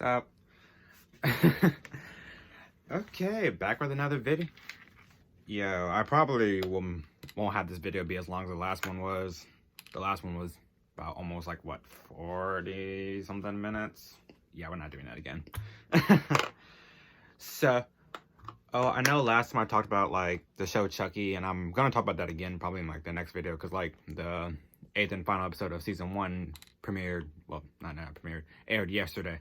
up? Okay, back with another video. Yo, I probably won't have this video be as long as the last one was. The last one was about almost like, what, 40 something minutes? Yeah, we're not doing that again. So, I know last time I talked about like the show Chucky, and I'm gonna talk about that again probably in like the next video, because like the 8th and final episode of season 1 premiered, well, not premiered, aired yesterday.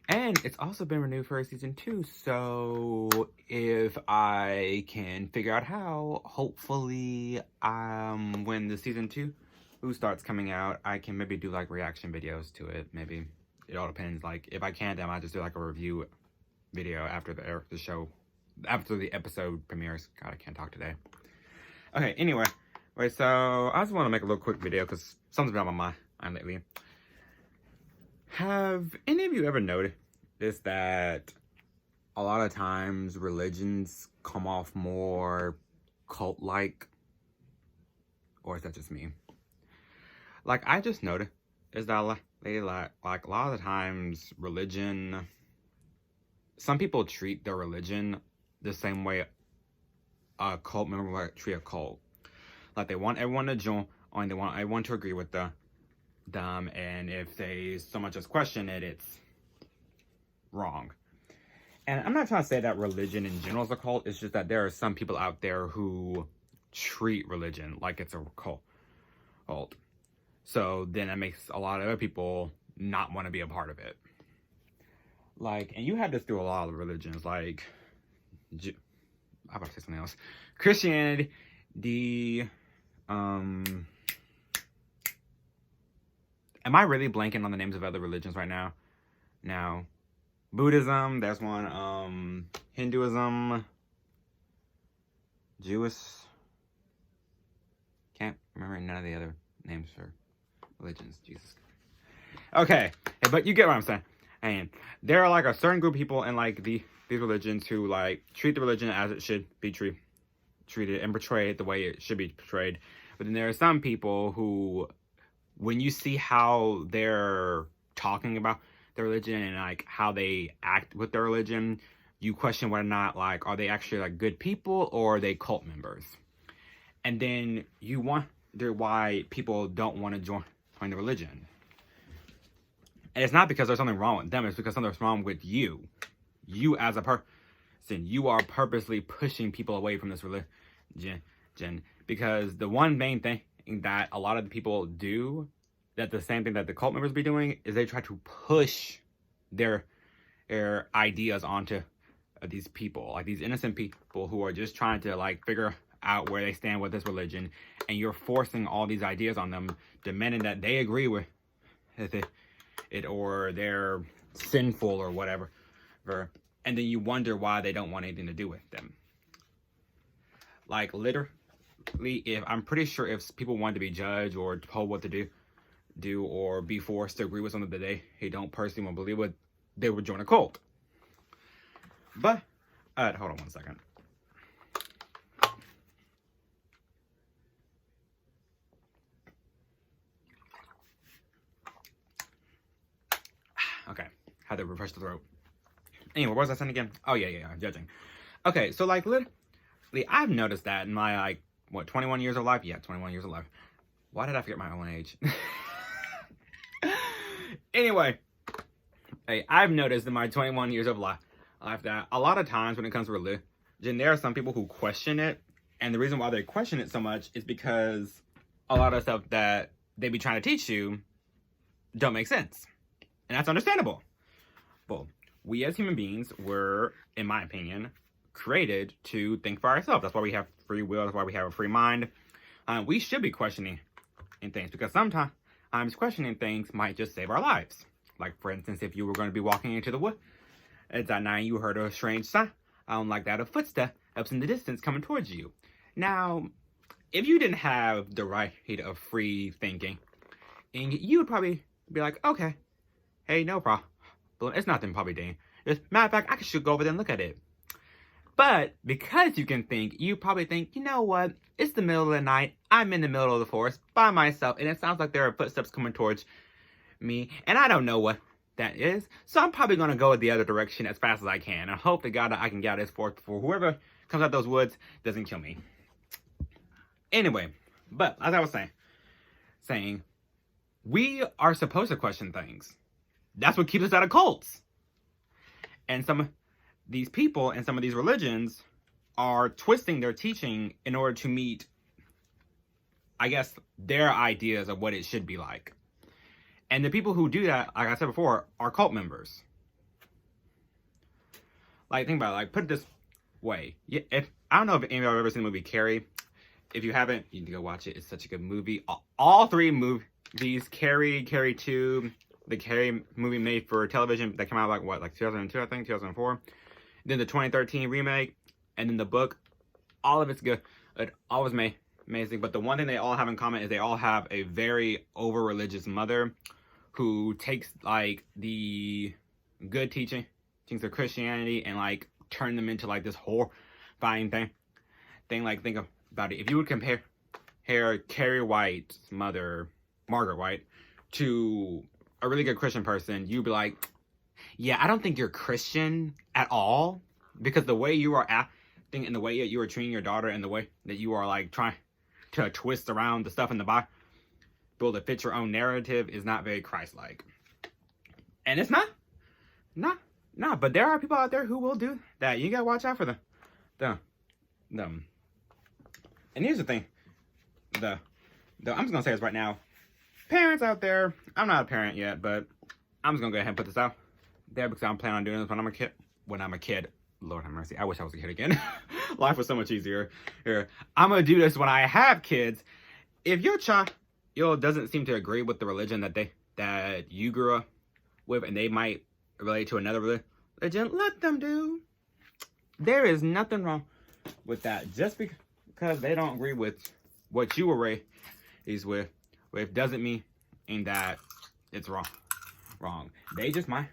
And it's also been renewed for season 2, so if I can figure out how, hopefully when the season 2 starts coming out, I can maybe do like reaction videos to it. Maybe it all depends. Like if I can't, I might just do like a review video after the show, after the episode premieres. God, I can't talk today. Okay, anyway, so I just want to make a little quick video because something's been on my mind lately. Have any of you ever noticed that a lot of times religions come off more cult-like? Or is that just me? Like, I just noticed is that they like a lot of the times religion, some people treat their religion the same way a cult member would treat a cult. Like, they want everyone to join, and they want everyone to agree with them, and if they so much as question it, it's wrong. And I'm not trying to say that religion in general is a cult. It's just that there are some people out there who treat religion like it's a cult. So then that makes a lot of other people not want to be a part of it. Like, and you have this through a lot of religions, like, I'm about to say something else. Christianity, am I really blanking on the names of other religions right now? Now, Buddhism, there's one, Hinduism, Jewish, can't remember none of the other names for religions, Jesus. Okay, but you get what I'm saying. And there are like a certain group of people in like these religions who like treat the religion as it should be treated and portray it the way it should be portrayed. But then there are some people who, when you see how they're talking about their religion and like how they act with their religion, you question whether or not like, are they actually like good people or are they cult members? And then you wonder why people don't want to join the religion. And it's not because there's something wrong with them, it's because something's wrong with you. You as a person, you are purposely pushing people away from this religion. Because the one main thing that a lot of the people do, that the same thing that the cult members be doing, is they try to push their ideas onto these people, like these innocent people who are just trying to like figure out where they stand with this religion, and you're forcing all these ideas on them, demanding that they agree with it or they're sinful or whatever, and then you wonder why they don't want anything to do with them. Like, literally, if I'm pretty sure if people wanted to be judged or told what to do or be forced to agree with something that they don't personally want to believe with, they would join a cult. But hold on one second. Okay, had to refresh the throat. Anyway, what was I saying again? Oh yeah, judging. Okay, so like literally, I've noticed that in my like, what, 21 years of life? Yeah, 21 years of life. Why did I forget my own age? Anyway, hey, I've noticed in my 21 years of life that a lot of times when it comes to religion, there are some people who question it. And the reason why they question it so much is because a lot of stuff that they be trying to teach you don't make sense. And that's understandable. Well, we as human beings were, in my opinion, created to think for ourselves. That's why we have free will. That's why we have a free mind. We should be questioning things, because sometimes questioning things might just save our lives. Like, for instance, if you were going to be walking into the woods at night, you heard a strange sound, like that of footsteps in the distance coming towards you. Now, if you didn't have the right of free thinking, and you would probably be like, okay, hey, no problem. It's nothing probably dangerous. Matter of fact, I should go over there and look at it. But because you can think, you probably think, you know what? It's the middle of the night. I'm in the middle of the forest by myself, and it sounds like there are footsteps coming towards me, and I don't know what that is. So I'm probably going to go the other direction as fast as I can. I hope to God that I can get out of this forest before whoever comes out those woods doesn't kill me. Anyway, but as I was saying, we are supposed to question things. That's what keeps us out of cults. And some of these people and some of these religions are twisting their teaching in order to meet, I guess, their ideas of what it should be like. And the people who do that, like I said before, are cult members. Like, think about it. Like, put it this way. If I don't know if any of y'all have ever seen the movie Carrie. If you haven't, you need to go watch it. It's such a good movie. All three movies, Carrie, Carrie 2, the Carrie movie made for television that came out like 2002, I think, 2004. Then the 2013 remake, and then the book. All of it's good. It always amazing. But the one thing they all have in common is they all have a very over-religious mother who takes like the good teachings of Christianity and like turn them into like this horrifying thing. Like, think about it. If you would compare Carrie White's mother, Margaret White, to a really good Christian person, you'd be like, yeah, I don't think you're Christian at all, because the way you are acting and the way you are treating your daughter and the way that you are like trying to twist around the stuff in the Bible to fit your own narrative is not very Christ-like. And it's not. But there are people out there who will do that. You gotta watch out for them. And here's the thing. I'm just gonna say this right now. Parents out there, I'm not a parent yet, but I'm just gonna go ahead and put this out there because I'm planning on doing this when I'm a kid. Lord have mercy. I wish I was a kid again. Life was so much easier. Here, I'm gonna do this when I have kids. If your child doesn't seem to agree with the religion that you grew up with, and they might relate to another religion, let them do. There is nothing wrong with that. Just because they don't agree with what you were raised with doesn't mean that it's wrong. They just might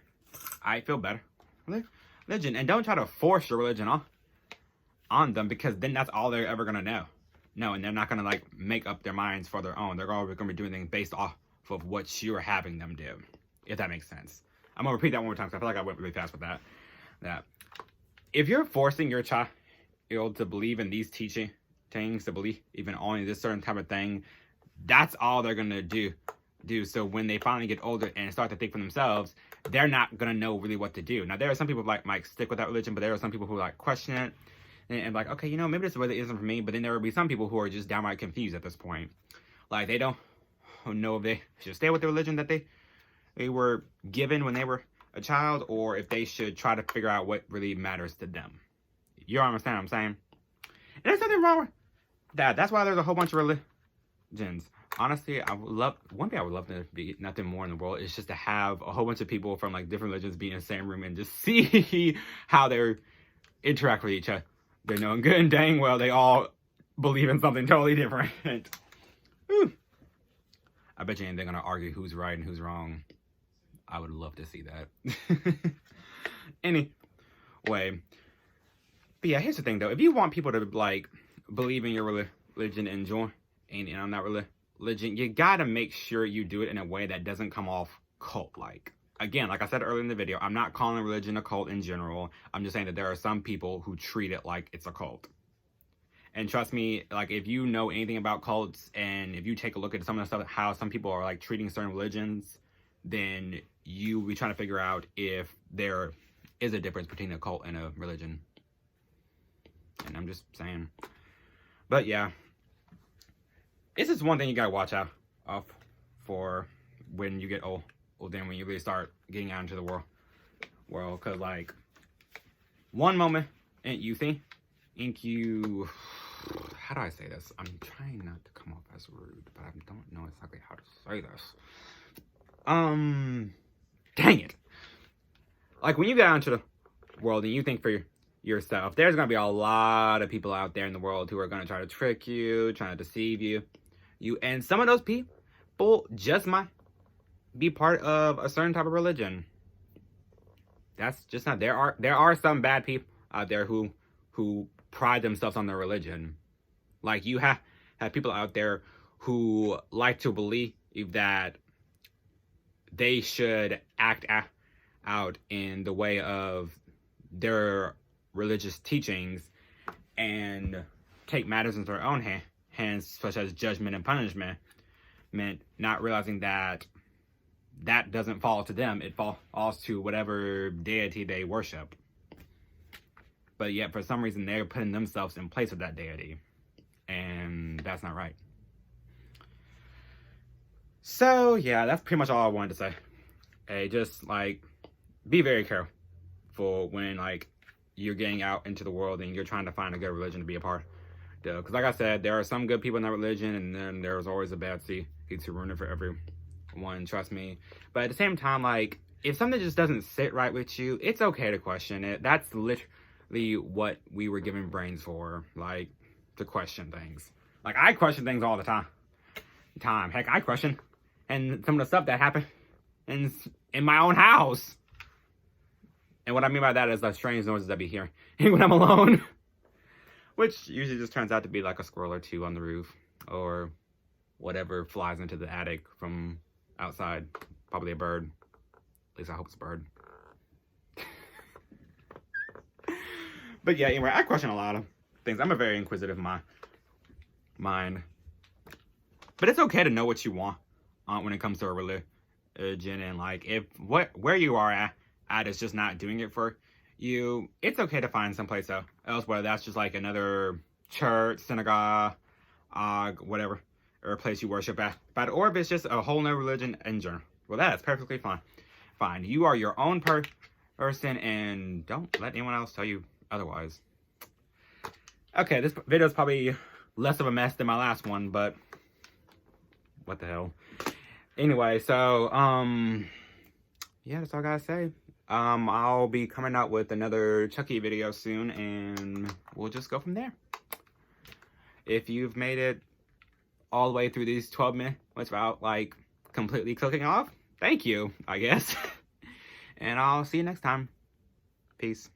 feel better religion, and don't try to force your religion on them, because then that's all they're ever gonna know. No, and they're not gonna like make up their minds for their own. They're always gonna be doing things based off of what you're having them do, if that makes sense. I'm gonna repeat that one more time because I feel like I went really fast with that. That if you're forcing your child to believe in these teachings, to believe even only this certain type of thing, that's all they're gonna do. So when they finally get older and start to think for themselves, they're not gonna know really what to do. Now there are some people who might stick with that religion, but there are some people who question it and like, okay, maybe this really isn't for me. But then there will be some people who are just downright confused at this point. Like, they don't know if they should stay with the religion that they were given when they were a child, or if they should try to figure out what really matters to them. You understand what I'm saying? And there's nothing wrong with that. That's why there's a whole bunch of religions. Honestly, one thing I would love to be nothing more in the world is just to have a whole bunch of people from like different religions be in the same room and just see how they interact with each other. They're knowing good and dang well they all believe in something totally different. Whew. I bet you ain't they're gonna argue who's right and who's wrong. I would love to see that. Anyway, but yeah, here's the thing though. If you want people to like believe in your religion and join in that religion, you gotta make sure you do it in a way that doesn't come off cult-like. Again, like I said earlier in the video, I'm not calling religion a cult in general. I'm just saying that there are some people who treat it like it's a cult. And trust me, like, if you know anything about cults, and if you take a look at some of the stuff, how some people are like treating certain religions, then you will be trying to figure out if there is a difference between a cult and a religion. And I'm just saying. But yeah, it's just one thing you gotta watch out for when you get old. Well, then when you really start getting out into the world, because like one moment and you think you, how do I say this? I'm trying not to come off as rude, but I don't know exactly how to say this. Dang it! Like when you get out into the world and you think for yourself, there's gonna be a lot of people out there in the world who are gonna try to trick you, trying to deceive you, and some of those people just might be part of a certain type of religion. That's just not. There are some bad people out there who pride themselves on their religion. Like, you have people out there who like to believe that they should act out in the way of their religious teachings and take matters into their own hands, such as judgment and punishment, not realizing that that doesn't fall to them. It falls to whatever deity they worship. But yet, for some reason, they're putting themselves in place of that deity. And that's not right. So, yeah, that's pretty much all I wanted to say. Hey, just, like, be very careful when, like, you're getting out into the world and you're trying to find a good religion to be a part of. Because, like I said, there are some good people in that religion, and then there's always a bad seed to ruin it for everyone, trust me. But at the same time, like, if something just doesn't sit right with you, it's okay to question it. That's literally what we were given brains for, like, to question things. Like, I question things all the time. Heck, I question. And some of the stuff that happened in my own house. And what I mean by that is the strange noises I be hearing when I'm alone. Which usually just turns out to be like a squirrel or two on the roof. Or whatever flies into the attic from outside. Probably a bird. At least I hope it's a bird. But yeah, anyway, I question a lot of things. I'm a very inquisitive mind. But it's okay to know what you want when it comes to a religion. And like, if where you are at is just not doing it for you, it's okay to find someplace else, whether that's just like another church, synagogue, whatever, or a place you worship at. But or if it's just a whole new religion in general, well, that's perfectly fine. You are your own person, and don't let anyone else tell you otherwise. Okay, this video is probably less of a mess than my last one, but what the hell. Anyway, so yeah, that's all I gotta say. I'll be coming out with another Chucky video soon, and we'll just go from there. If you've made it all the way through these 12 minutes without like completely clicking off, thank you, I guess. And I'll see you next time. Peace.